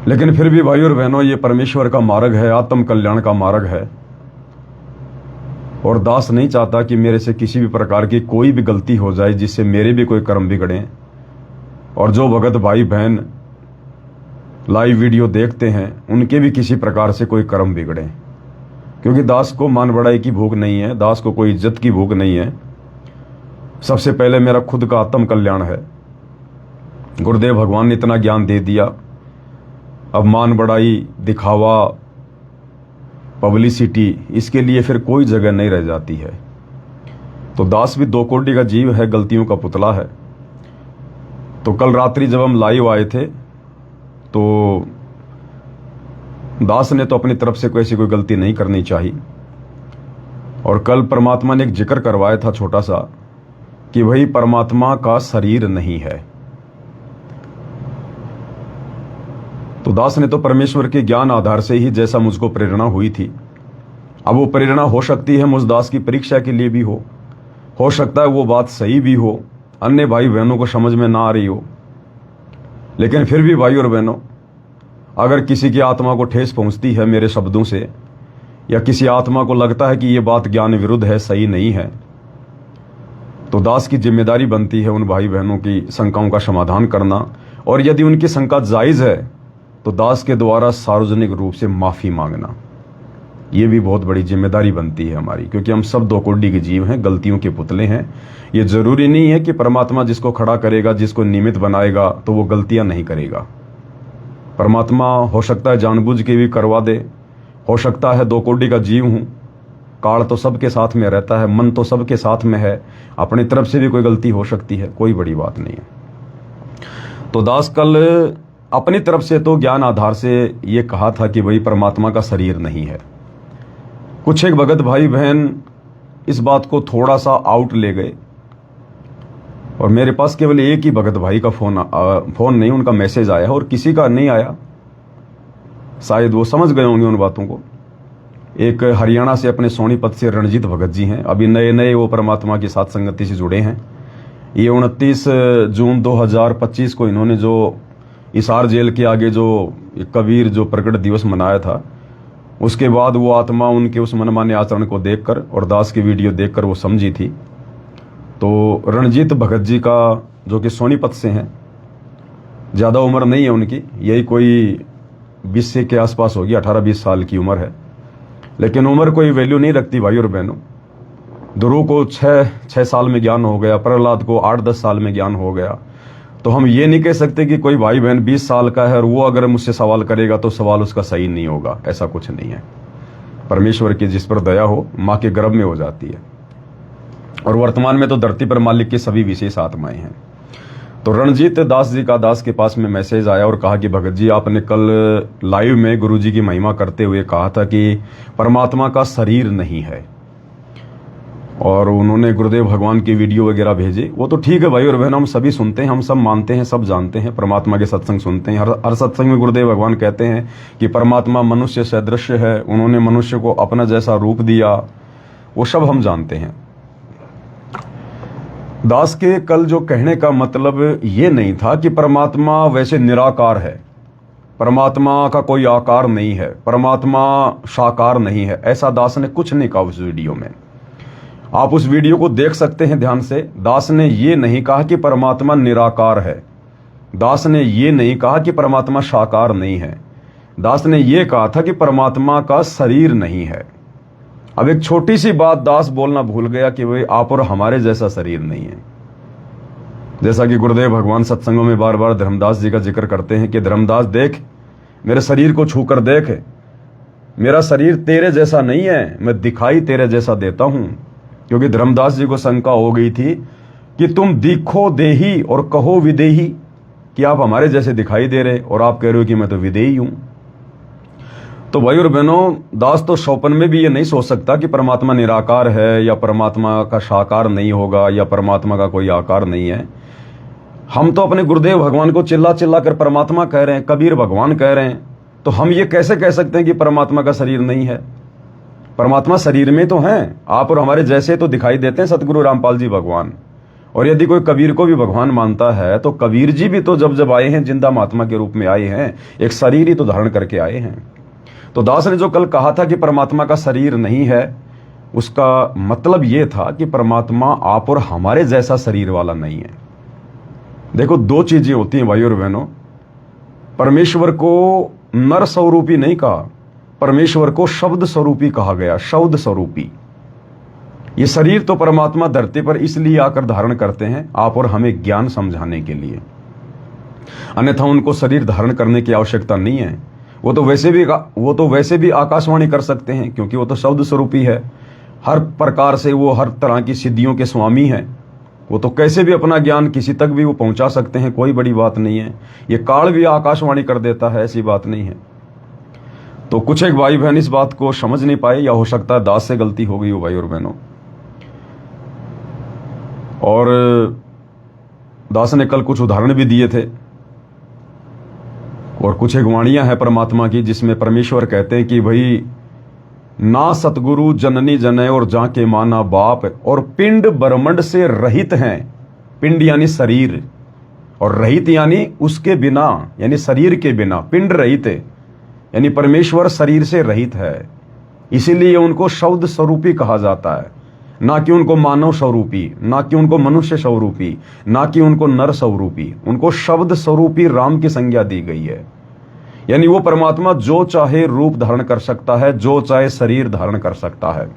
लेकिन फिर भी भाई और बहनों, ये परमेश्वर का मार्ग है, आत्म कल्याण का मार्ग है। और दास नहीं चाहता कि मेरे से किसी भी प्रकार की कोई भी गलती हो जाए जिससे मेरे भी कोई कर्म बिगड़े। और जो भगत भाई बहन लाइव वीडियो देखते हैं उनके भी किसी प्रकार से कोई कर्म बिगड़े, क्योंकि दास को मान बढ़ाई की भूख नहीं है, दास को कोई इज्जत की भूख नहीं है। सबसे पहले मेरा खुद का आत्म कल्याण है। गुरुदेव भगवान ने इतना ज्ञान दे दिया, अब मान बढ़ाई, दिखावा, पब्लिसिटी, इसके लिए फिर कोई जगह नहीं रह जाती है। तो दास भी दो कोटि का जीव है, गलतियों का पुतला है। तो कल रात्रि जब हम लाइव आए थे तो दास ने तो अपनी तरफ से ऐसी कोई गलती नहीं करनी चाहिए। और कल परमात्मा ने एक जिक्र करवाया था छोटा सा कि भाई परमात्मा का शरीर नहीं है। तो दास ने तो परमेश्वर के ज्ञान आधार से ही जैसा मुझको प्रेरणा हुई थी, अब वो प्रेरणा हो सकती है मुझ दास की परीक्षा के लिए भी हो सकता है वो बात सही भी हो, अन्य भाई बहनों को समझ में ना आ रही हो। लेकिन फिर भी भाई और बहनों, अगर किसी की आत्मा को ठेस पहुंचती है मेरे शब्दों से, या किसी आत्मा को लगता है कि ये बात ज्ञान विरुद्ध है, सही नहीं है, तो दास की जिम्मेदारी बनती है उन भाई बहनों की शंकाओं का समाधान करना। और यदि उनकी शंका जायज है तो दास के द्वारा सार्वजनिक रूप से माफी मांगना, ये भी बहुत बड़ी जिम्मेदारी बनती है हमारी, क्योंकि हम सब दो कोटि के जीव हैं, गलतियों के पुतले हैं। ये जरूरी नहीं है कि परमात्मा जिसको खड़ा करेगा, जिसको निमित्त बनाएगा, तो वो गलतियां नहीं करेगा। परमात्मा हो सकता है जानबूझ के भी करवा दे, हो सकता है दो कोटि का जीव हूं, काल तो सबके साथ में रहता है, मन तो सबके साथ में है, अपनी तरफ से भी कोई गलती हो सकती है, कोई बड़ी बात नहीं है। तो दास कल अपनी तरफ से तो ज्ञान आधार से ये कहा था कि भाई परमात्मा का शरीर नहीं है। कुछ एक भगत भाई बहन इस बात को थोड़ा सा आउट ले गए, और मेरे पास केवल एक ही भगत भाई का फोन नहीं, उनका मैसेज आया, और किसी का नहीं आया। शायद वो समझ गए होंगे उन बातों को। एक हरियाणा से अपने सोनीपत से रणजीत भगत जी हैं, अभी नए नए वो परमात्मा की साथ संगति से जुड़े हैं। ये 29 जून 2025 को इन्होंने जो हिसार जेल के आगे जो कबीर जो प्रकट दिवस मनाया था, उसके बाद वो आत्मा उनके उस मनमाने आचरण को देखकर और दास की वीडियो देखकर वो समझी थी। तो रणजीत भगत जी का, जो कि सोनीपत से हैं, ज़्यादा उम्र नहीं है उनकी, यही कोई 20 के आसपास होगी, 18-20 साल की उम्र है। लेकिन उम्र कोई वैल्यू नहीं रखती भाई और बहनों। ध्रुव को 6 साल में ज्ञान हो गया, प्रहलाद को 8-10 साल में ज्ञान हो गया। तो हम ये नहीं कह सकते कि कोई भाई बहन 20 साल का है और वो अगर मुझसे सवाल करेगा तो सवाल उसका सही नहीं होगा, ऐसा कुछ नहीं है। परमेश्वर की जिस पर दया हो, माँ के गर्भ में हो जाती है। और वर्तमान में तो धरती पर मालिक की सभी विशेष आत्माएं हैं। तो रणजीत दास जी का दास के पास में मैसेज आया और कहा कि भगत जी, आपने कल लाइव में गुरु जी की महिमा करते हुए कहा था कि परमात्मा का शरीर नहीं है, और उन्होंने गुरुदेव भगवान की वीडियो वगैरह भेजे। वो तो ठीक है भाई और बहन, हम सभी सुनते हैं, हम सब मानते हैं, सब जानते हैं, परमात्मा के सत्संग सुनते हैं। हर सत्संग में गुरुदेव भगवान कहते हैं कि परमात्मा मनुष्य सदृश्य है, उन्होंने मनुष्य को अपना जैसा रूप दिया, वो सब हम जानते हैं। दास के कल जो कहने का मतलब ये नहीं था कि परमात्मा वैसे निराकार है, परमात्मा का कोई आकार नहीं है, परमात्मा साकार नहीं है, ऐसा दास ने कुछ नहीं कहा उस वीडियो में। आप उस वीडियो को देख सकते हैं ध्यान से। दास ने ये नहीं कहा कि परमात्मा निराकार है, दास ने ये नहीं कहा कि परमात्मा साकार नहीं है, दास ने ये कहा था कि परमात्मा का शरीर नहीं है। अब एक छोटी सी बात दास बोलना भूल गया कि भाई आप और हमारे जैसा शरीर नहीं है। जैसा कि गुरुदेव भगवान सत्संगों में बार बार धर्मदास जी का जिक्र करते हैं कि धर्मदास देख, मेरे शरीर को छूकर देख, मेरा शरीर तेरे जैसा नहीं है, मैं दिखाई तेरे जैसा देता हूं। क्योंकि धर्मदास जी को शंका हो गई थी कि तुम दिखो देही और कहो विदेही, कि आप हमारे जैसे दिखाई दे रहे और आप कह रहे हो कि मैं तो विदेही हूं। तो भाई और बहनों, दास तो स्वप्न में भी ये नहीं सोच सकता कि परमात्मा निराकार है या परमात्मा का साकार नहीं होगा या परमात्मा का कोई आकार नहीं है। हम तो अपने गुरुदेव भगवान को चिल्ला चिल्ला कर परमात्मा कह रहे हैं, कबीर भगवान कह रहे हैं, तो हम ये कैसे कह सकते हैं कि परमात्मा का शरीर नहीं है? परमात्मा शरीर में तो हैं, आप और हमारे जैसे तो दिखाई देते हैं सतगुरु रामपाल जी भगवान, और यदि कोई कबीर को भी भगवान मानता है तो कबीर जी भी तो जब जब आए हैं जिंदा महात्मा के रूप में आए हैं, एक शरीर ही तो धारण करके आए हैं। तो दास ने जो कल कहा था कि परमात्मा का शरीर नहीं है, उसका मतलब यह था कि परमात्मा आप और हमारे जैसा शरीर वाला नहीं है। देखो, दो चीजें होती हैं भाई और बहनों। परमेश्वर को नर स्वरूपी नहीं कहा, परमेश्वर को शब्द स्वरूपी कहा गया, शब्द स्वरूपी। ये शरीर तो परमात्मा धरती पर इसलिए आकर धारण करते हैं आप और हमें ज्ञान समझाने के लिए, अन्यथा उनको शरीर धारण करने की आवश्यकता नहीं है। वो तो वैसे भी आकाशवाणी कर सकते हैं, क्योंकि वो तो शब्द स्वरूपी है। हर प्रकार से वो हर तरह की सिद्धियों के स्वामी हैं। वो तो कैसे भी अपना ज्ञान किसी तक भी वो पहुंचा सकते हैं, कोई बड़ी बात नहीं है। ये काल भी आकाशवाणी कर देता है, ऐसी बात नहीं है। तो कुछ एक भाई बहन इस बात को समझ नहीं पाए, या हो सकता है दास से गलती हो गई हो भाई और बहनों। और दास ने कल कुछ उदाहरण भी दिए थे, और कुछ एक वाणियां हैं परमात्मा की जिसमें परमेश्वर कहते हैं कि भाई ना सतगुरु जननी जने और जाके माना बाप, और पिंड ब्रह्मंड से रहित हैं। पिंड यानी शरीर, और रहित यानी उसके बिना, यानी शरीर के बिना। पिंड रहित है यानी परमेश्वर शरीर से रहित है, इसीलिए उनको शब्द स्वरूपी कहा जाता है, ना कि उनको मानव स्वरूपी, ना कि उनको मनुष्य स्वरूपी, ना कि उनको नर स्वरूपी। उनको शब्द स्वरूपी राम की संज्ञा दी गई है। यानी वो परमात्मा जो चाहे रूप धारण कर सकता है, जो चाहे शरीर धारण कर सकता है।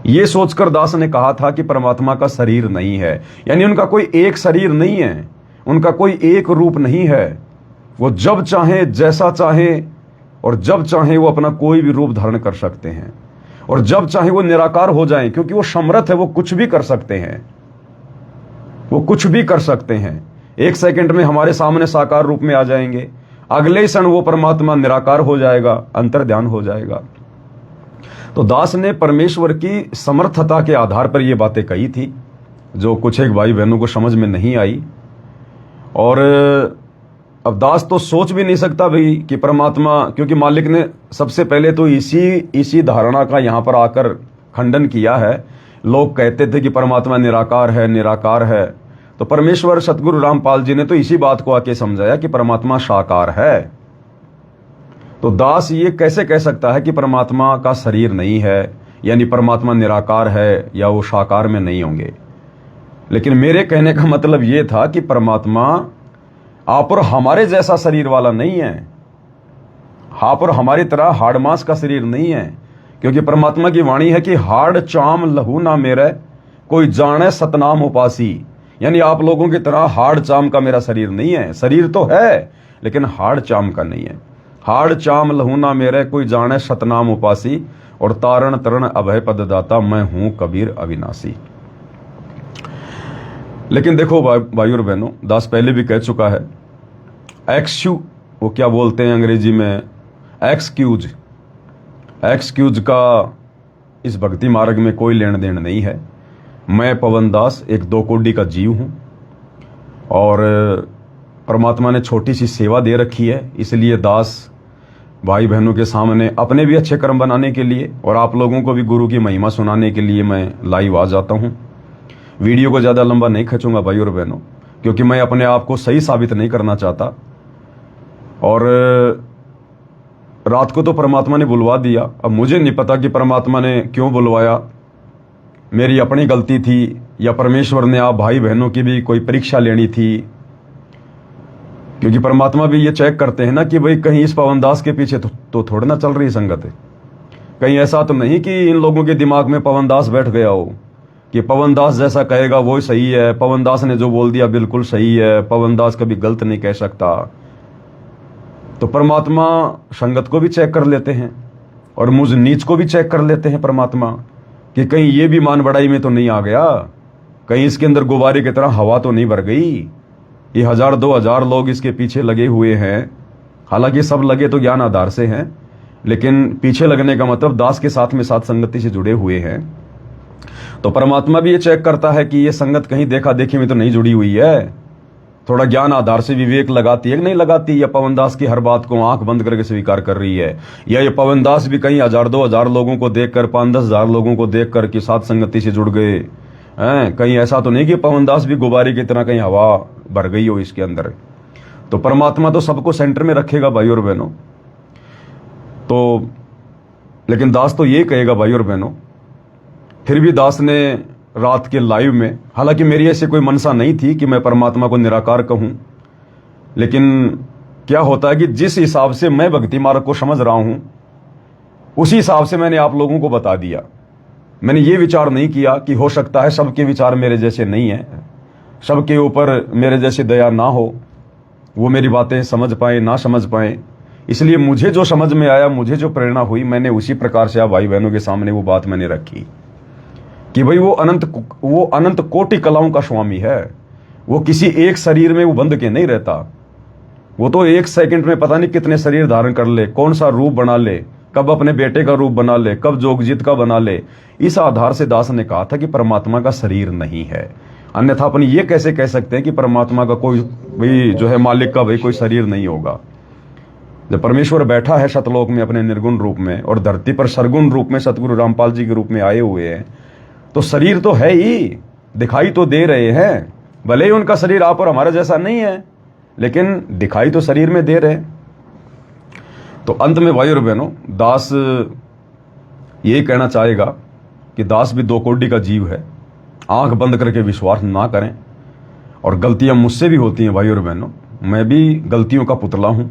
ये सोचकर दास ने कहा था कि परमात्मा का शरीर नहीं है, यानी उनका कोई एक शरीर नहीं है, उनका कोई एक रूप नहीं है। वो जब चाहे, जैसा चाहे और जब चाहे वो अपना कोई भी रूप धारण कर सकते हैं, और जब चाहे वो निराकार हो जाएं, क्योंकि वो समर्थ है, वो कुछ भी कर सकते हैं। वो कुछ भी कर सकते हैं। एक सेकंड में हमारे सामने साकार रूप में आ जाएंगे, अगले ही क्षण वो परमात्मा निराकार हो जाएगा, अंतर्ध्यान हो जाएगा। तो दास ने परमेश्वर की समर्थता के आधार पर ये बातें कही थी, जो कुछ एक भाई बहनों को समझ में नहीं आई। और अब दास तो सोच भी नहीं सकता भाई कि परमात्मा, क्योंकि मालिक ने सबसे पहले तो इसी धारणा का यहां पर आकर खंडन किया है। लोग कहते थे कि परमात्मा निराकार है, निराकार है। तो परमेश्वर सतगुरु रामपाल जी ने तो इसी बात को आके समझाया कि परमात्मा साकार है। तो दास ये कैसे कह सकता है कि परमात्मा का शरीर नहीं है, यानी परमात्मा निराकार है या वो साकार में नहीं होंगे। लेकिन मेरे कहने का मतलब ये था कि परमात्मा आप और हमारे जैसा शरीर वाला नहीं है, आप और हमारी तरह हाड़ मांस का शरीर नहीं है। क्योंकि परमात्मा की वाणी है कि हाड़ चाम लहू ना मेरे, कोई जाने सतनाम उपासी। यानी आप लोगों की तरह हाड़ चाम का मेरा शरीर नहीं है। शरीर तो है लेकिन हाड़ चाम का नहीं है। हाड़ चाम लहू ना मेरे, कोई जाने सतनाम उपासी, और तारण तरण अभय पद दाता, मैं हूं कबीर अविनाशी। लेकिन देखो भाई और बहनों, दास पहले भी कह चुका है, एक्सक्यूज, वो क्या बोलते हैं अंग्रेजी में, एक्सक्यूज का इस भक्ति मार्ग में कोई लेन देन नहीं है। मैं पवन दास एक दो कोडी का जीव हूं, और परमात्मा ने छोटी सी सेवा दे रखी है। इसलिए दास भाई बहनों के सामने अपने भी अच्छे कर्म बनाने के लिए और आप लोगों को भी गुरु की महिमा सुनाने के लिए मैं लाइव आ जाता हूं। वीडियो को ज़्यादा लंबा नहीं खींचूंगा भाई और बहनों, क्योंकि मैं अपने आप को सही साबित नहीं करना चाहता। और रात को तो परमात्मा ने बुलवा दिया। अब मुझे नहीं पता कि परमात्मा ने क्यों बुलवाया, मेरी अपनी गलती थी या परमेश्वर ने आप भाई बहनों की भी कोई परीक्षा लेनी थी। क्योंकि परमात्मा भी ये चेक करते हैं ना कि भाई कहीं इस पवनदास के पीछे तो थोड़ा ना चल रही संगत है। कहीं ऐसा तो नहीं कि इन लोगों के दिमाग में पवनदास बैठ गया हो कि पवनदास जैसा कहेगा वो सही है, पवनदास ने जो बोल दिया बिल्कुल सही है, पवनदास कभी गलत नहीं कह सकता। तो परमात्मा संगत को भी चेक कर लेते हैं और मुझ नीच को भी चेक कर लेते हैं परमात्मा, कि कहीं ये भी मान बढ़ाई में तो नहीं आ गया, कहीं इसके अंदर गुब्बारे की तरह हवा तो नहीं भर गई। ये 1000-2000 लोग इसके पीछे लगे हुए हैं। हालांकि सब लगे तो ज्ञान आधार से हैं, लेकिन पीछे लगने का मतलब दास के साथ में साथ संगति से जुड़े हुए हैं। तो परमात्मा भी ये चेक करता है कि ये संगत कहीं देखा देखी में तो नहीं जुड़ी हुई है, थोड़ा ज्ञान आधार से विवेक लगाती है कि नहीं लगाती, या पवनदास की हर बात को आंख बंद करके स्वीकार कर रही है, या ये पवनदास भी कहीं 1000-2000 लोगों को देखकर 5-10 हजार लोगों को देखकर कि साथ संगति से जुड़ गए, हैं, कहीं ऐसा तो नहीं कि पवनदास भी गुब्बारे की तरह कहीं हवा भर गई हो इसके अंदर। तो परमात्मा तो सबको सेंटर में रखेगा भाई और बहनों। तो लेकिन दास तो ये कहेगा भाई और बहनों, फिर भी दास ने रात के लाइव में, हालांकि मेरी ऐसी कोई मनसा नहीं थी कि मैं परमात्मा को निराकार कहूं, लेकिन क्या होता है कि जिस हिसाब से मैं भक्ति मार्ग को समझ रहा हूं उसी हिसाब से मैंने आप लोगों को बता दिया। मैंने ये विचार नहीं किया कि हो सकता है सबके विचार मेरे जैसे नहीं है, सबके ऊपर मेरे जैसी दया ना हो, वो मेरी बातें समझ पाए ना समझ पाए। इसलिए मुझे जो समझ में आया, मुझे जो प्रेरणा हुई, मैंने उसी प्रकार से आप भाई बहनों के सामने वो बात मैंने रखी कि भाई वो अनंत कोटि कलाओं का स्वामी है। वो किसी एक शरीर में वो बंध के नहीं रहता। वो तो एक सेकंड में पता नहीं कितने शरीर धारण कर ले, कौन सा रूप बना ले, कब अपने बेटे का रूप बना ले, कब जोगजीत का बना ले। इस आधार से दास ने कहा था कि परमात्मा का शरीर नहीं है। अन्यथा अपन ये कैसे कह सकते हैं कि परमात्मा का कोई भाई जो है मालिक का भाई कोई शरीर नहीं होगा। जब परमेश्वर बैठा है सतलोक में अपने निर्गुण रूप में और धरती पर सरगुण रूप में सतगुरु रामपाल जी के रूप में आए हुए हैं, तो शरीर तो है ही, दिखाई तो दे रहे हैं। भले ही उनका शरीर आप और हमारा जैसा नहीं है, लेकिन दिखाई तो शरीर में दे रहे। तो अंत में भाई और बहनों, दास यही कहना चाहेगा कि दास भी दो कोटि का जीव है। आंख बंद करके विश्वास ना करें, और गलतियां मुझसे भी होती हैं भाई और बहनों। मैं भी गलतियों का पुतला हूं,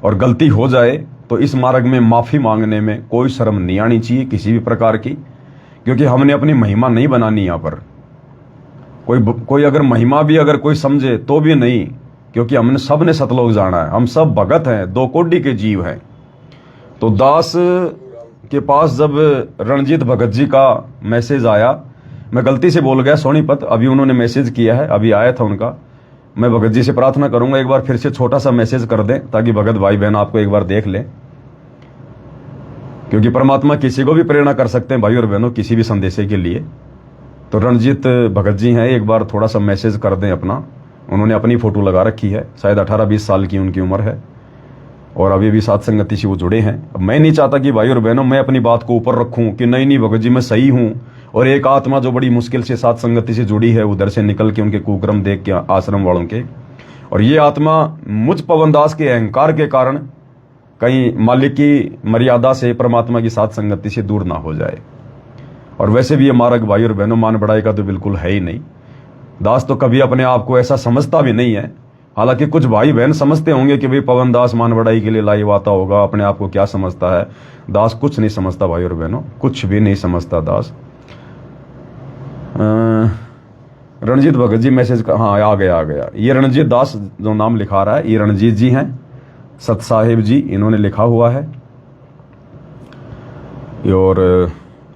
और गलती हो जाए तो इस मार्ग में माफी मांगने में कोई शर्म नहीं आनी चाहिए किसी भी प्रकार की, क्योंकि हमने अपनी महिमा नहीं बनानी। यहां पर कोई अगर महिमा भी अगर कोई समझे तो भी नहीं, क्योंकि हमने सब ने सतलोक जाना है। हम सब भगत हैं, दो कोटि के जीव हैं। तो दास के पास जब रणजीत भगत जी का मैसेज आया, मैं गलती से बोल गया सोनीपत, अभी उन्होंने मैसेज किया है, अभी आया था उनका। मैं भगत जी से प्रार्थना करूंगा एक बार फिर से छोटा सा मैसेज कर दें, ताकि भगत भाई बहन आपको एक बार देख लें, क्योंकि परमात्मा किसी को भी प्रेरणा कर सकते हैं भाई और बहनों, किसी भी संदेशे के लिए। तो रणजीत भगत जी हैं, एक बार थोड़ा सा मैसेज कर दें अपना। उन्होंने अपनी फोटो लगा रखी है, शायद 18-20 साल की उनकी उम्र है, और अभी भी साथ संगति से वो जुड़े हैं। अब मैं नहीं चाहता कि भाई और बहनों मैं अपनी बात को ऊपर रखूं कि नहीं भगत जी मैं सही हूं, और एक आत्मा जो बड़ी मुश्किल से साथ संगति से जुड़ी है उधर से निकल के उनके कुक्रम देख के आश्रम वालों के, और ये आत्मा मुझ पवनदास के अहंकार के कारण कहीं मालिक की मर्यादा से परमात्मा की साथ संगति से दूर ना हो जाए। और वैसे भी ये मार्ग भाई और बहनों मान बढ़ाई का तो बिल्कुल है ही नहीं। दास तो कभी अपने आप को ऐसा समझता भी नहीं है। हालांकि कुछ भाई बहन समझते होंगे कि भाई पवन दास मान बढ़ाई के लिए लाइव आता होगा, अपने आप को क्या समझता है। दास कुछ नहीं समझता भाई और बहनों, कुछ भी नहीं समझता दास। रणजीत भगत जी मैसेज का, हाँ आ गया। ये रणजीत दास जो नाम लिखा रहा है, ये रणजीत जी हैं, सत साहिब जी इन्होंने लिखा हुआ है। और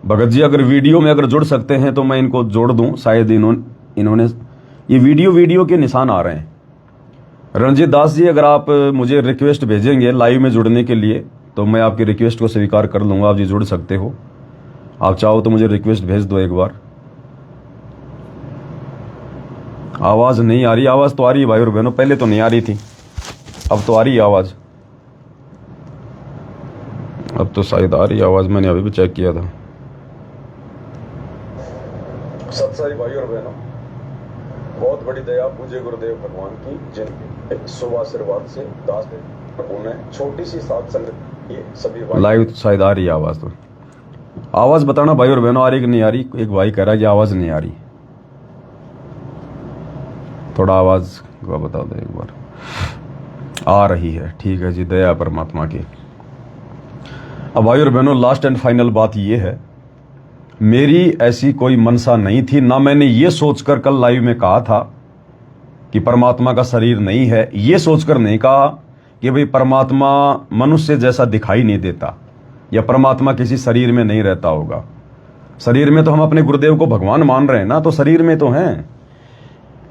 भगत जी अगर वीडियो में अगर जुड़ सकते हैं तो मैं इनको जोड़ दूं, शायद इन्होंने ये वीडियो के निशान आ रहे हैं। रणजीत दास जी अगर आप मुझे रिक्वेस्ट भेजेंगे लाइव में जुड़ने के लिए तो मैं आपकी रिक्वेस्ट को स्वीकार कर लूंगा। आप जी जुड़ सकते हो, आप चाहो तो मुझे रिक्वेस्ट भेज दो एक बार। आवाज नहीं आ रही, आवाज तो आ रही है भाई और बहनों, पहले तो नहीं आ रही थी, अब तो आ रही है आवाज, अब तो शायद आ रही है आवाज, मैंने अभी भी चेक किया था। सत्साई भाई और बहनों, बहुत बड़ी दया पूज्य गुरुदेव भगवान की, जिनके शुभ आशीर्वाद से दास ने छोटी सी साथ संगत ये सभी लाइव शायद आ रही है आवाज। तो आवाज बताना भाई और बहनों आ रही कि नहीं आ रही। एक भाई कह रहा है कि आवाज नहीं आ रही, थोड़ा आवाज का बता दो एक बार। आ रही है, ठीक है जी, दया परमात्मा की। अब भाई और बहनों लास्ट एंड फाइनल बात ये है, मेरी ऐसी कोई मनसा नहीं थी, ना मैंने ये सोचकर कल लाइव में कहा था कि परमात्मा का शरीर नहीं है। ये सोचकर नहीं कहा कि भाई परमात्मा मनुष्य जैसा दिखाई नहीं देता या परमात्मा किसी शरीर में नहीं रहता होगा। शरीर में तो हम अपने गुरुदेव को भगवान मान रहे हैं ना, तो शरीर में तो हैं।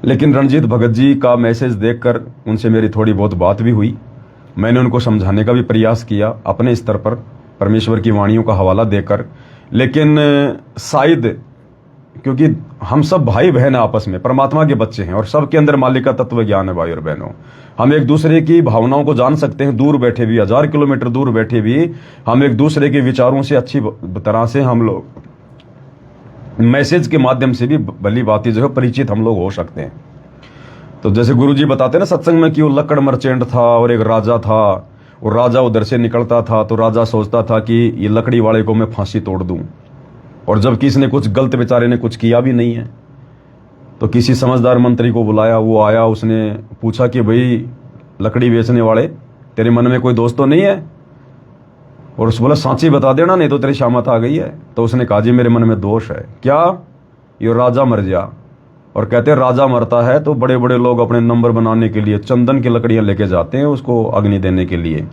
लेकिन रणजीत भगत जी का मैसेज देखकर उनसे मेरी थोड़ी बहुत बात भी हुई। मैंने उनको समझाने का भी प्रयास किया अपने स्तर पर, परमेश्वर की वाणियों का हवाला देकर। लेकिन शायद क्योंकि हम सब भाई बहन हैं, आपस में परमात्मा के बच्चे हैं और सबके अंदर मालिक का तत्व ज्ञान है भाई और बहनों। हम एक दूसरे की भावनाओं को जान सकते हैं, दूर बैठे भी, 1000 किलोमीटर दूर बैठे भी हम एक दूसरे के विचारों से अच्छी तरह से हम लोग मैसेज के माध्यम से भी भली बातें जो है परिचित हम लोग हो सकते हैं। तो जैसे गुरुजी बताते हैं ना सत्संग में कि वो लकड़ मर्चेंट था और एक राजा था, और राजा उधर से निकलता था तो राजा सोचता था कि ये लकड़ी वाले को मैं फांसी तोड़ दूं, और जब किसी ने कुछ गलत बेचारे ने कुछ किया भी नहीं है तो किसी समझदार मंत्री को बुलाया, वो आया, उसने पूछा कि भाई लकड़ी बेचने वाले तेरे मन में कोई दोस्त तो नहीं है? और उस बोला सांची बता देना नहीं तो तेरी शामत आ गई है। तो उसने कहा जी मेरे मन में दोष है। क्या? ये राजा मर गया। और कहते हैं राजा मरता है तो बड़े बड़े लोग अपने नंबर बनाने के लिए चंदन की लकड़ियां लेके जाते हैं उसको अग्नि देने के लिए,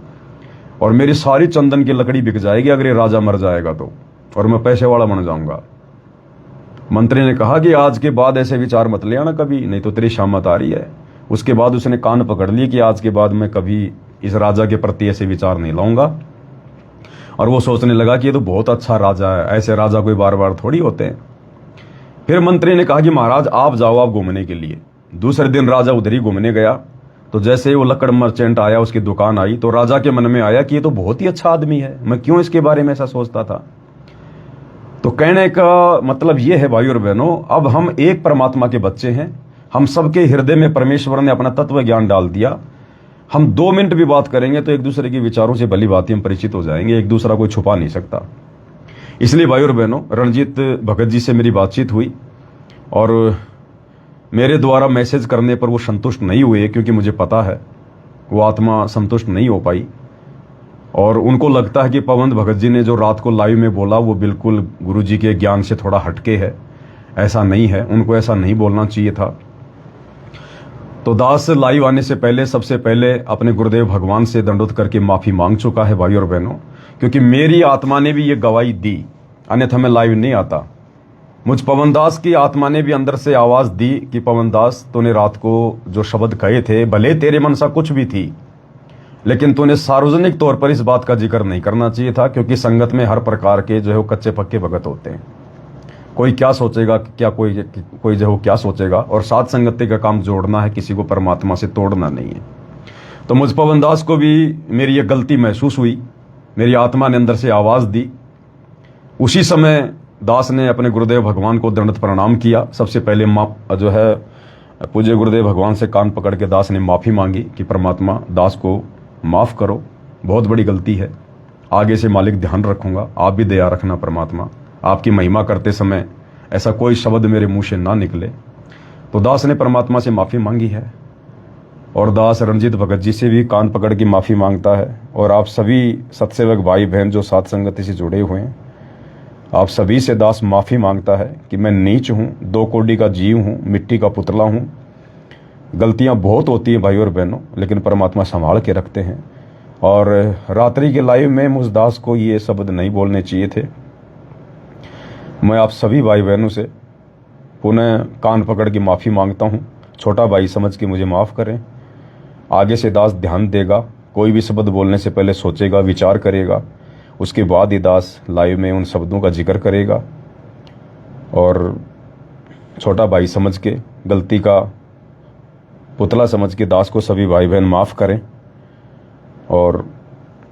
और मेरी सारी चंदन की लकड़ी बिक जाएगी अगर ये राजा मर जाएगा तो, और मैं पैसे वाला बन जाऊंगा। मंत्री ने कहा कि आज के बाद ऐसे विचार मत ले आना कभी, नहीं तो तेरी शामत आ रही है। उसके बाद उसने कान पकड़ लिए कि आज के बाद मैं कभी इस राजा के प्रति ऐसे विचार नहीं लाऊंगा। और वो सोचने लगा कि ये तो बहुत अच्छा राजा है, ऐसे राजा कोई बार बार थोड़ी होते हैं। फिर मंत्री ने कहा कि महाराज आप जाओ आप घूमने के लिए। दूसरे दिन राजा उधर ही घूमने गया। तो जैसे ही वो लकड़ मर्चेंट आया, उसकी दुकान आई, तो राजा के मन में आया कि ये तो बहुत ही अच्छा आदमी है, मैं क्यों इसके बारे में ऐसा सोचता था। तो कहने का मतलब ये है भाई और बहनों, अब हम एक परमात्मा के बच्चे हैं, हम सबके हृदय में परमेश्वर ने अपना तत्व ज्ञान डाल दिया। हम 2 मिनट भी बात करेंगे तो एक दूसरे के विचारों से भली बातें हम परिचित हो जाएंगे, एक दूसरा कोई छुपा नहीं सकता। इसलिए भाई और बहनों, रणजीत भगत जी से मेरी बातचीत हुई और मेरे द्वारा मैसेज करने पर वो संतुष्ट नहीं हुए, क्योंकि मुझे पता है वो आत्मा संतुष्ट नहीं हो पाई, और उनको लगता है कि पवन भगत जी ने जो रात को लाइव में बोला वो बिल्कुल गुरु जी के ज्ञान से थोड़ा हटके है। ऐसा नहीं है, उनको ऐसा नहीं बोलना चाहिए था। तो दास लाइव आने से पहले सबसे पहले अपने गुरुदेव भगवान से दंडोत करके माफी मांग चुका है भाई और बहनों, क्योंकि मेरी आत्मा ने भी ये गवाही दी, अन्यथा मैं लाइव नहीं आता। मुझ पवन दास की आत्मा ने भी अंदर से आवाज दी कि पवन दास तूने रात को जो शब्द कहे थे, भले तेरे मनसा कुछ भी थी, लेकिन तूने सार्वजनिक तौर पर इस बात का जिक्र नहीं करना चाहिए था, क्योंकि संगत में हर प्रकार के जो है वो कच्चे पक्के भगत होते हैं। कोई क्या सोचेगा, क्या कोई जो क्या सोचेगा, और साथ संगति का काम जोड़ना है, किसी को परमात्मा से तोड़ना नहीं है। तो मुझ पवन दास को भी मेरी ये गलती महसूस हुई, मेरी आत्मा ने अंदर से आवाज दी। उसी समय दास ने अपने गुरुदेव भगवान को दंडवत प्रणाम किया। सबसे पहले जो है पूज्य गुरुदेव भगवान से कान पकड़ के दास ने माफी मांगी कि परमात्मा दास को माफ करो, बहुत बड़ी गलती है, आगे से मालिक ध्यान रखूंगा, आप भी दया रखना परमात्मा, आपकी महिमा करते समय ऐसा कोई शब्द मेरे मुंह से ना निकले। तो दास ने परमात्मा से माफी मांगी है, और दास रणजीत भगत जी से भी कान पकड़ के माफी मांगता है। और आप सभी सत्सेवक भाई बहन जो साथ संगति से जुड़े हुए हैं, आप सभी से दास माफी मांगता है कि मैं नीच हूं, 2 कोड़ी का जीव हूं, मिट्टी का पुतला हूं, गलतियां बहुत होती हैं भाई और बहनों, लेकिन परमात्मा संभाल के रखते हैं। और रात्रि के लाइव में मुझ दास को ये शब्द नहीं बोलने चाहिए थे। मैं आप सभी भाई बहनों से पुनः कान पकड़ के माफ़ी मांगता हूँ, छोटा भाई समझ के मुझे माफ़ करें। आगे से दास ध्यान देगा, कोई भी शब्द बोलने से पहले सोचेगा, विचार करेगा, उसके बाद ही दास लाइव में उन शब्दों का जिक्र करेगा। और छोटा भाई समझ के, गलती का पुतला समझ के दास को सभी भाई बहन माफ़ करें, और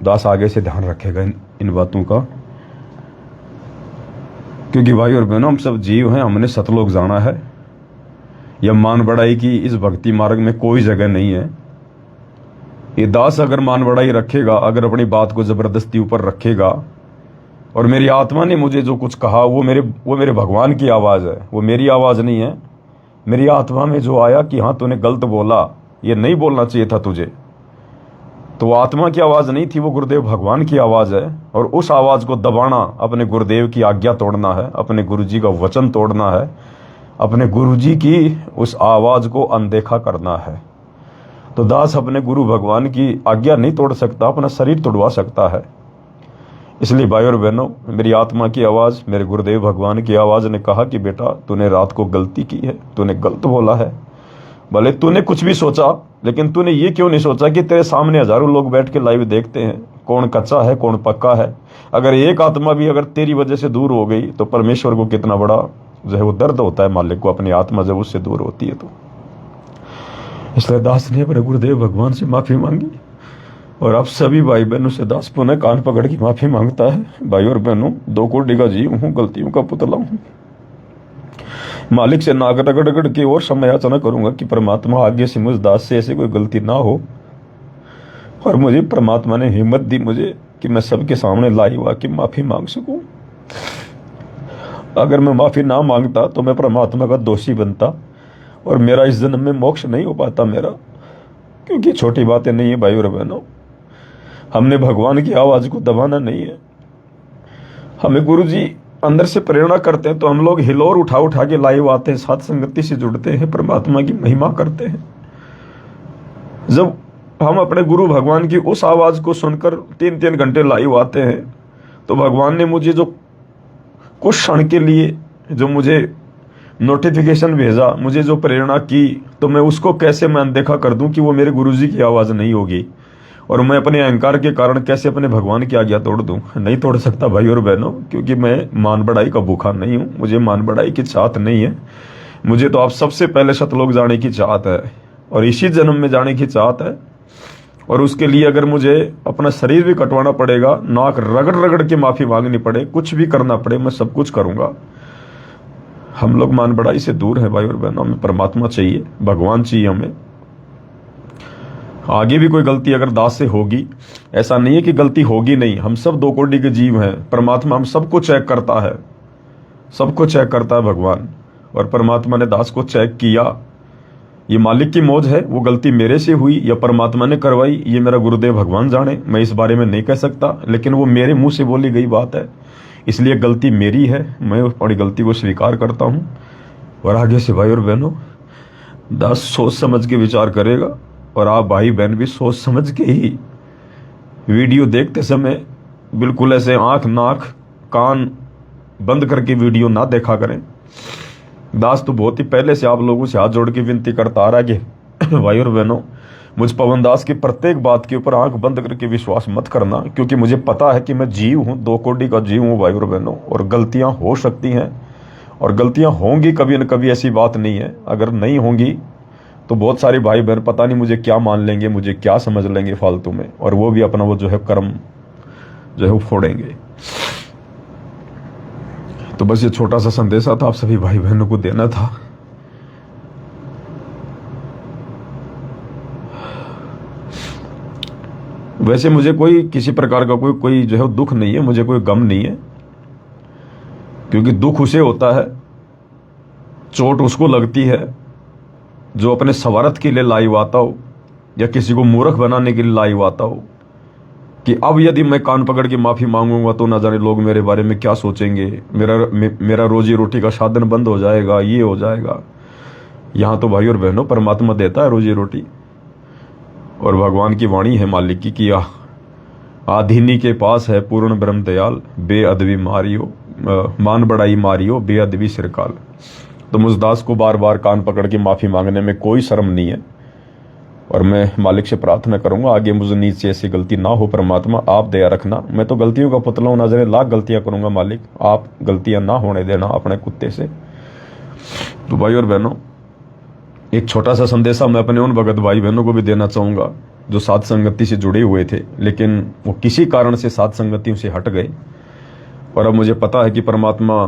दास आगे से ध्यान रखेगा इन बातों का, क्योंकि भाई और बहनों हम सब जीव हैं, हमने सतलोक जाना है। यह मान बढ़ाई की इस भक्ति मार्ग में कोई जगह नहीं है। ये दास अगर मान बढ़ाई रखेगा, अगर अपनी बात को जबरदस्ती ऊपर रखेगा, और मेरी आत्मा ने मुझे जो कुछ कहा वो मेरे भगवान की आवाज़ है, वो मेरी आवाज़ नहीं है। मेरी आत्मा में जो आया कि हाँ तूने गलत बोला, ये नहीं बोलना चाहिए था तुझे, तो आत्मा की आवाज़ नहीं थी, वो गुरुदेव भगवान की आवाज़ है। और उस आवाज़ को दबाना अपने गुरुदेव की आज्ञा तोड़ना है, अपने गुरुजी का वचन तोड़ना है, अपने गुरुजी की उस आवाज़ को अनदेखा करना है। तो दास अपने गुरु भगवान की आज्ञा नहीं तोड़ सकता, अपना शरीर तोड़वा सकता है। इसलिए भाई और बहनों, मेरी आत्मा की आवाज़, मेरे गुरुदेव भगवान की आवाज़ ने कहा कि बेटा तूने रात को गलती की है, तूने गलत बोला है। भले तूने कुछ भी सोचा, लेकिन तूने ये क्यों नहीं सोचा कि तेरे सामने हजारों लोग बैठ के लाइव देखते हैं, कौन कच्चा है कौन पक्का है। अगर एक आत्मा भी अगर तेरी वजह से दूर हो गई तो परमेश्वर को कितना बड़ा जो है वो दर्द होता है, मालिक को, अपनी आत्मा जब उससे दूर होती है तो। इसलिए दास ने अपने गुरुदेव भगवान से माफी मांगी, और आप सभी भाई बहनों से दास पुनः कान पकड़ के माफी मांगता है। भाई और बहनों, 2 कोड़ी का जीव हूँ, गलतियों का पुतला हूँ। मालिक से नाक रगड़ रगड़ के और समय याचना करूंगा कि परमात्मा आगे से मुझ दास से ऐसी कोई गलती ना हो। और मुझे परमात्मा ने हिम्मत दी मुझे कि मैं सबके सामने लाइव आके माफी मांग सकूं। अगर मैं माफी ना मांगता तो मैं परमात्मा का दोषी बनता और मेरा इस जन्म में मोक्ष नहीं हो पाता मेरा। क्योंकि छोटी बातें नहीं है भाई और बहनों, हमने भगवान की आवाज को दबाना नहीं है। हमें गुरु जी अंदर से प्रेरणा करते हैं तो हम लोग हिलोर उठा उठा के लाइव आते हैं, साथ संगति से जुड़ते हैं, परमात्मा की महिमा करते हैं। जब हम अपने गुरु भगवान की उस आवाज को सुनकर 3-3 घंटे लाइव आते हैं तो भगवान ने मुझे जो कुछ क्षण के लिए जो मुझे नोटिफिकेशन भेजा, मुझे जो प्रेरणा की, तो मैं उसको कैसे मैं अनदेखा कर दूं कि वो मेरे गुरुजी की आवाज नहीं होगी। और मैं अपने अहंकार के कारण कैसे अपने भगवान की आज्ञा तोड़ दूं? नहीं तोड़ सकता भाई और बहनों, क्योंकि मैं मान बढ़ाई का भूखा नहीं हूं। मुझे मान बढ़ाई की चाहत नहीं है। मुझे तो आप सबसे पहले सतलोक जाने की चाहत है और इसी जन्म में जाने की चाहत है। और उसके लिए अगर मुझे अपना शरीर भी कटवाना पड़ेगा, नाक रगड़ रगड़ के माफी मांगनी पड़े, कुछ भी करना पड़े, मैं सब कुछ करूंगा। हम लोग मान बढ़ाई से दूर हैं भाई और बहनों। हमें परमात्मा चाहिए, भगवान चाहिए हमें। आगे भी कोई गलती अगर दास से होगी, ऐसा नहीं है कि गलती होगी नहीं, हम सब 2 कोटि के जीव हैं। परमात्मा हम सबको चेक करता है, सबको चेक करता है भगवान। और परमात्मा ने दास को चेक किया। ये मालिक की मौज है, वो गलती मेरे से हुई या परमात्मा ने करवाई, ये मेरा गुरुदेव भगवान जाने। मैं इस बारे में नहीं कह सकता, लेकिन वो मेरे मुंह से बोली गई बात है, इसलिए गलती मेरी है। मैं अपनी गलती को स्वीकार करता हूं। और आगे से भाई और बहनों, दास सोच समझ के विचार करेगा और आप भाई बहन भी सोच समझ के ही वीडियो देखते समय बिल्कुल ऐसे आंख नाक कान बंद करके वीडियो ना देखा करें। दास तो बहुत ही पहले से आप लोगों से हाथ जोड़ के विनती करता आ रहा है कि भाई और बहनों, मुझ पवन दास की प्रत्येक बात के ऊपर आंख बंद करके विश्वास मत करना, क्योंकि मुझे पता है कि मैं जीव हूं, 2 कोटि का जीव हूं भाई और बहनों। और गलतियां हो सकती हैं और गलतियां होंगी कभी न कभी, ऐसी बात नहीं है। अगर नहीं होंगी तो बहुत सारे भाई बहन पता नहीं मुझे क्या मान लेंगे, मुझे क्या समझ लेंगे फालतू में, और वो भी अपना वो जो है कर्म जो है वो फोड़ेंगे। तो बस ये छोटा सा संदेशा था आप सभी भाई बहनों को देना था। वैसे मुझे कोई किसी प्रकार का कोई जो है दुख नहीं है, मुझे कोई गम नहीं है। क्योंकि दुख उसे होता है, चोट उसको लगती है जो अपने स्वार्थ के लिए लाइव आता हो या किसी को मूर्ख बनाने के लिए लाइव आता हो कि अब यदि मैं कान पकड़ के माफी मांगूंगा तो ना जाने लोग मेरे बारे में क्या सोचेंगे, मेरा रोजी रोटी का साधन बंद हो जाएगा, ये हो जाएगा। यहां तो भाई और बहनों परमात्मा देता है रोजी रोटी, और भगवान की वाणी है मालिक की कि आधीनी के पास है पूर्ण ब्रह्म दयाल, बेअदबी मारियो मान बढ़ाई मारियो, बेअदबी सिरकाल। तो मुझ दास को बार बार कान पकड़ के माफी मांगने में कोई शर्म नहीं है। और मैं मालिक से प्रार्थना करूंगा आगे मुझे नीचे ऐसी गलती ना हो। परमात्मा आप दया रखना, मैं तो गलतियों का पुतला हूं, ना जाने लाख गलतियां करूंगा मालिक, आप गलतियां ना होने देना अपने कुत्ते से। तो भाई और बहनों, एक छोटा सा संदेशा मैं अपने उन भगत भाई बहनों को भी देना चाहूंगा जो साथ संगति से जुड़े हुए थे, लेकिन वो किसी कारण से साथ संगतियों से हट गए। और अब मुझे पता है कि परमात्मा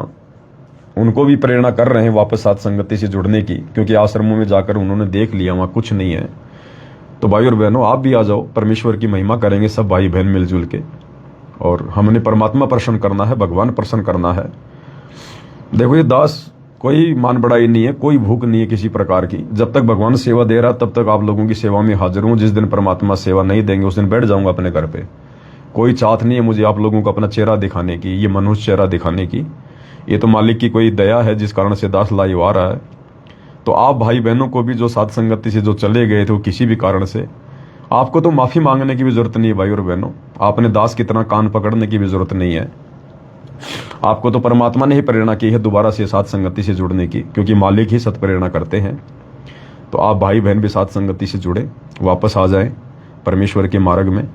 उनको भी प्रेरणा कर रहे हैं वापस साथ संगति से जुड़ने की, क्योंकि आश्रमों में जाकर उन्होंने देख लिया वहां कुछ नहीं है। तो भाई और बहनों, आप भी आ जाओ, परमेश्वर की महिमा करेंगे सब भाई बहन मिलजुल के। और हमने परमात्मा प्रसन्न करना है, भगवान प्रसन्न करना है। देखो ये दास कोई मान बढ़ाई नहीं है, कोई भूख नहीं है किसी प्रकार की। जब तक भगवान सेवा दे रहा तब तक आप लोगों की सेवा में हाजिर हूं। जिस दिन परमात्मा सेवा नहीं देंगे उस दिन बैठ जाऊंगा अपने घर पे। कोई चाहत नहीं है मुझे आप लोगों को अपना चेहरा दिखाने की, ये मनुष्य चेहरा दिखाने की। ये तो मालिक की कोई दया है जिस कारण से दास लाइव आ रहा है। तो आप भाई बहनों को भी जो साथ संगति से जो चले गए थे वो किसी भी कारण से, आपको तो माफी मांगने की भी जरूरत नहीं है भाई और bहनों। आपने दास की तरह कान पकड़ने की भी जरूरत नहीं है। आपको तो परमात्मा ने ही प्रेरणा की है दोबारा से साथ संगति से जुड़ने की, क्योंकि मालिक ही सत प्रेरणा करते हैं। तो आप भाई बहन भी साथ संगति से जुड़े, वापस आ जाएं परमेश्वर के मार्ग में।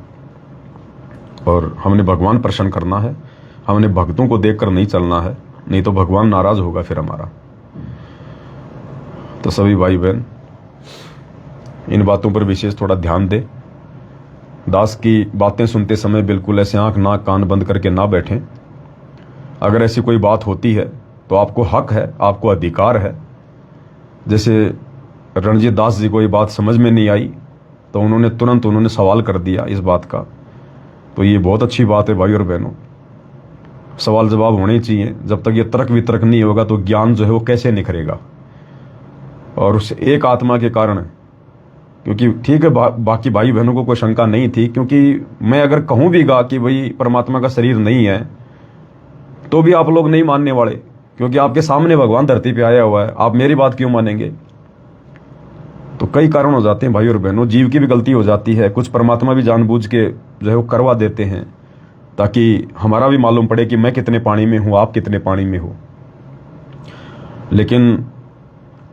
और हमने भगवान प्रसन्न करना है, हमने भक्तों को देखकर नहीं चलना है, नहीं तो भगवान नाराज होगा फिर हमारा। तो सभी भाई बहन इन बातों पर विशेष थोड़ा ध्यान दें। दास की बातें सुनते समय बिल्कुल ऐसे आंख नाक कान बंद करके ना बैठें। अगर ऐसी कोई बात होती है तो आपको हक है, आपको अधिकार है। जैसे रणजीत दास जी को ये बात समझ में नहीं आई तो उन्होंने तुरंत सवाल कर दिया इस बात का, तो ये बहुत अच्छी बात है भाई और बहनों। सवाल जवाब होने चाहिए। जब तक ये तर्क वितर्क नहीं होगा तो ज्ञान जो है वो कैसे निखरेगा। और उस एक आत्मा के कारण, क्योंकि ठीक है बाकी भाई बहनों को कोई शंका नहीं थी, क्योंकि मैं अगर कहूं भी गा कि भाई परमात्मा का शरीर नहीं है तो भी आप लोग नहीं मानने वाले, क्योंकि आपके सामने भगवान धरती पे आया हुआ है, आप मेरी बात क्यों मानेंगे। तो कई कारण हो जाते हैं भाई और बहनों, जीव की भी गलती हो जाती है, कुछ परमात्मा भी जानबूझ के जो है वो करवा देते हैं ताकि हमारा भी मालूम पड़े कि मैं कितने पानी में हूं, आप कितने पानी में हो। लेकिन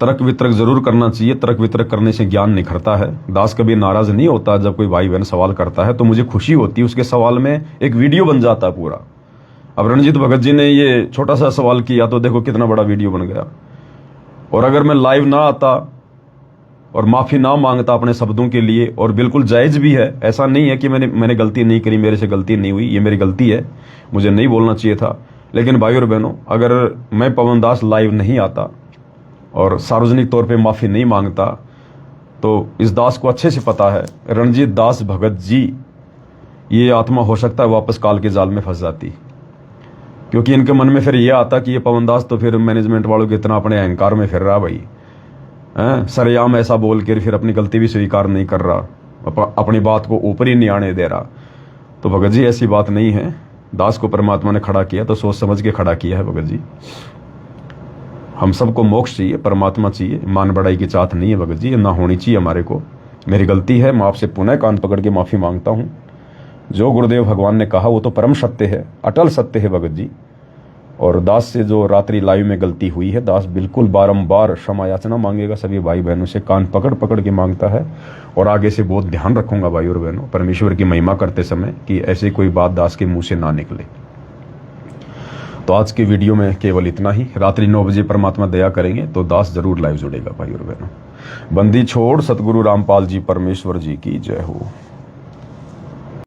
तर्क वितर्क जरूर करना चाहिए, तर्क वितर्क करने से ज्ञान निखरता है। दास कभी नाराज नहीं होता जब कोई भाई बहन सवाल करता है, तो मुझे खुशी होती है, उसके सवाल में एक वीडियो बन जाता है पूरा। अब रणजीत भगत जी ने ये छोटा सा सवाल किया तो देखो कितना बड़ा वीडियो बन गया। और अगर मैं लाइव ना आता और माफी ना मांगता अपने शब्दों के लिए, और बिल्कुल जायज भी है, ऐसा नहीं है कि मैंने गलती नहीं करी, मेरे से गलती नहीं हुई, ये मेरी गलती है, मुझे नहीं बोलना चाहिए था। लेकिन भाई और बहनों, अगर मैं पवन दास लाइव नहीं आता और सार्वजनिक तौर पे माफी नहीं मांगता तो इस दास को अच्छे से पता है रणजीत दास भगत जी ये आत्मा हो सकता है वापस काल के जाल में फंस जाती, क्योंकि इनके मन में फिर ये आता कि ये पवन दास तो फिर मैनेजमेंट वालों के इतना अपने अहंकार में फिर रहा भाई, सरेआम ऐसा बोल के फिर अपनी गलती भी स्वीकार नहीं कर रहा, अपनी बात को ऊपर ही नहीं आने दे रहा। तो भगत जी ऐसी बात नहीं है, दास को परमात्मा ने खड़ा किया तो सोच समझ के खड़ा किया है भगत जी। हम सबको मोक्ष चाहिए, परमात्मा चाहिए, मान बढ़ाई की चाहत नहीं है भगत जी, ना होनी चाहिए हमारे को। मेरी गलती है, मैं आपसे पुनः कान पकड़ के माफी मांगता हूँ। जो गुरुदेव भगवान ने कहा वो तो परम सत्य है, अटल सत्य है भगत जी। और दास से जो रात्रि लाइव में गलती हुई है, दास बिल्कुल बारंबार क्षमा याचना मांगेगा, सभी भाई बहनों से कान पकड़ पकड़ के मांगता है। और आगे से बहुत ध्यान रखूंगा भाई और बहनों, परमेश्वर की महिमा करते समय कि ऐसी कोई बात दास के मुंह से ना निकले। तो आज की वीडियो में केवल इतना ही। रात्रि 9 बजे परमात्मा दया करेंगे तो दास जरूर लाइव जुड़ेगा भाई और बहनों। बंदी छोड़ सतगुरु रामपाल जी परमेश्वर जी की जय हो।